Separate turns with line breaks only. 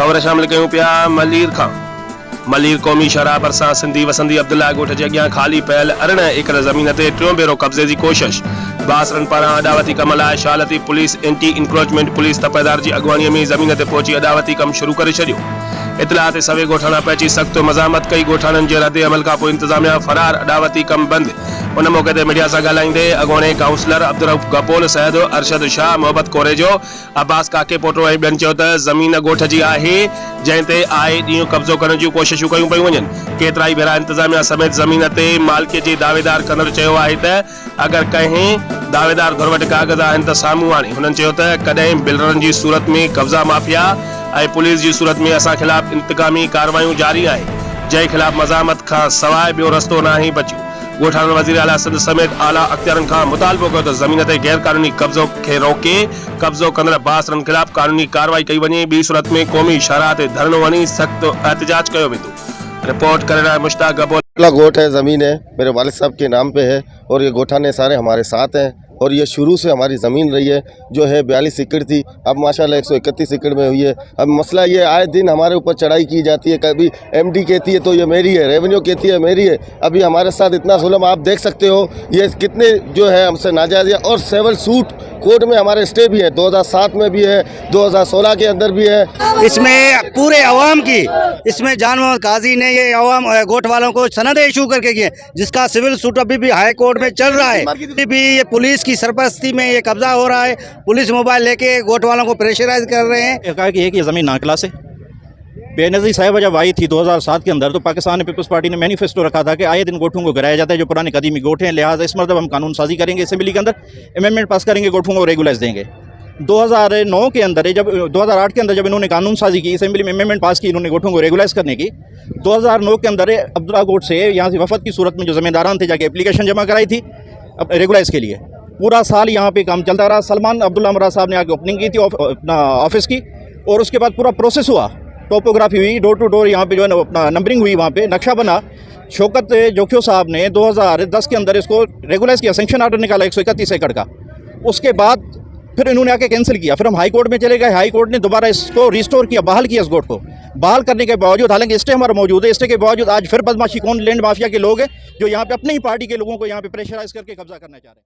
ख़बर शामिल कयूं पिया मलीर खां। मलीर क़ौमी शराह भरिसां सिंधी वसंदी अब्दुल्ला ॻोठ जे अॻियां ख़ाली पयल 18 एकड़ ज़मीन ते टियों भेरो कब्ज़े जी कोशिश। बासरनि पारां अॾावती कम लाइ शालती पुलिस एंटी इंक्रोचमेंट पुलिस तपेदार जी अॻुवाणीअ में ज़मीन ते पहुची अॾावती कम शुरू करे छॾियो। इतला ते सवे ॻोठाणा पहुची सख़्त मज़ामत कई। ॻोठाणनि जे रद्द अमल खां पोइ इंतज़ामिया फरार, अॾावती कम बंदि। उन मौके ते मीडिया सां ॻाल्हाईंदे अॻूणे काउंसलर अब्दुरऊफ़ गपोल, सैयद अरशद शाह, मोहब्बत कोरेजो, अब्बास काके पोटो ऐं ॿियनि चयो त ज़मीन ॻोठ जी आहे, जंहिं ते आए ॾींहुं कब्ज़ो करण जूं कोशिशूं कयूं पियूं वञनि। केतिरा ई भेरा इंतज़ामिया समेत ज़मीन ते मालिकीअ जे दावेदार कंदड़ चयो आहे त अगरि कंहिं दावेदार घुर वटि काग़ज़ आहिनि त साम्हूं आणे। हुननि चयो त कॾहिं बिल्डरनि जी सूरत में कब्ज़ा माफ़िया ऐं पुलिस जी सूरत में असां ख़िलाफ़ इंतकामी कार्रवायूं जारी आहे, जंहिं ख़िलाफ़ मज़ामत खां सवाइ ॿियो रस्तो नाहे बचियो। ॻोठाणनि वज़ीर आला सिंध समेत आला अख़्तियारनि खां मुतालबो कयो त ज़मीन ते गैर क़ानूनी कब्ज़ो खे रोके कब्ज़ो कंदड़ बासरनि ख़िलाफ़ क़ानूनी कार्रवाई कई वञे। ॿी सूरत में क़ौमी शराह ते धरणो वञी सख़्त एहतिजाज कयो वेंदो। रिपोर्ट करे रहा है मुश्ताक गपोल।
गोठ है, ज़मीन है, मेरे वालिद साहब के नाम पे है और ये गोठाने सारे हमारे साथ हैं और ये शुरू से हमारी ज़मीन रही है, जो है 42 एकड़ थी, अब माशाल्लाह 131 एकड़ में हुई है। अब मसला ये आए दिन हमारे ऊपर चढ़ाई की जाती है, कभी एमडी कहती है तो ये मेरी है, रेवेन्यू कहती है मेरी है। अभी हमारे साथ इतना जुल्म आप देख सकते हो, ये कितने जो है हमसे नाजायज़ है। और सिविल सूट कोर्ट में हमारे स्टे भी है, 2007 में भी है, 2016 के अंदर भी है।
इसमें पूरे अवाम की, इसमें जान मोहम्मद काजी ने ये अवाम गोठ वालों को सनद इशू करके किए, जिसका सिविल सूट अभी भी हाई कोर्ट में चल रहा है। अभी भी ये पुलिस की सरपरस्ती में ये कब्जा हो रहा है। पुलिस मोबाइल लेके गोठ वालों को प्रेशराइज कर रहे हैं।
कहा कि एक ये ज़मीन नाकला से बेनज़ीर साहिबा जब आई थी 2007 के अंदर, तो पाकिस्तान पीपल्स पार्टी ने मैनिफेस्टो रखा था कि आए दिन गोठों को गिराया जाता है जो पुराने कदीमी गोठे हैं, लिहाजा इस मरतब हम कानून साजी करेंगे, असेंबली के अंदर अमेंडमेंट पास करेंगे, गोठों को रेगुलाइज देंगे। 2009 के अंदर जब 2008 के अंदर जब इन्होंने कानून साजी की, असेंबली में अमेंडमेंट पास की, इन्होंने गोठों को रेगुलाइज करने की। 2009 के अंदर अब्दुल्ला गोठ से यहाँ से वफद की सूरत में जो ज़मींदारान थे जाके एप्लीकेशन जमा कराई थी अब रेगुलाइज के लिए। पूरा साल यहाँ पे काम चलता रहा। सलमान अब्दुल्ला मरा साहब ने आके ओपनिंग की थी अपना ऑफिस की, और उसके बाद पूरा प्रोसेस हुआ, टोपोग्राफी हुई, डोर टू डोर यहाँ पे जो है ना अपना नंबरिंग हुई, वहाँ पे नक्शा बना। शौकत जोखियो साहब ने 2010 के अंदर इसको रेगुलाइज किया, सेंक्शन आर्डर निकाला 131 एकड़ का। उसके बाद फिर इन्होंने आके कैंसिल किया। फिर हम हाई कोर्ट में चले गए, हाई कोर्ट ने दोबारा इसको रिस्टोर किया, बहाल किया इस गोठ को। बहाल करने के बावजूद, हालांकि स्टे हमारा मौजूद है, स्टे के बावजूद आज फिर बदमाशी कौन लैंड माफिया के लोग हैं जो यहाँ पे अपनी ही पार्टी के लोगों को यहाँ पे प्रेशराइज करके कब्जा करना चाह रहे हैं।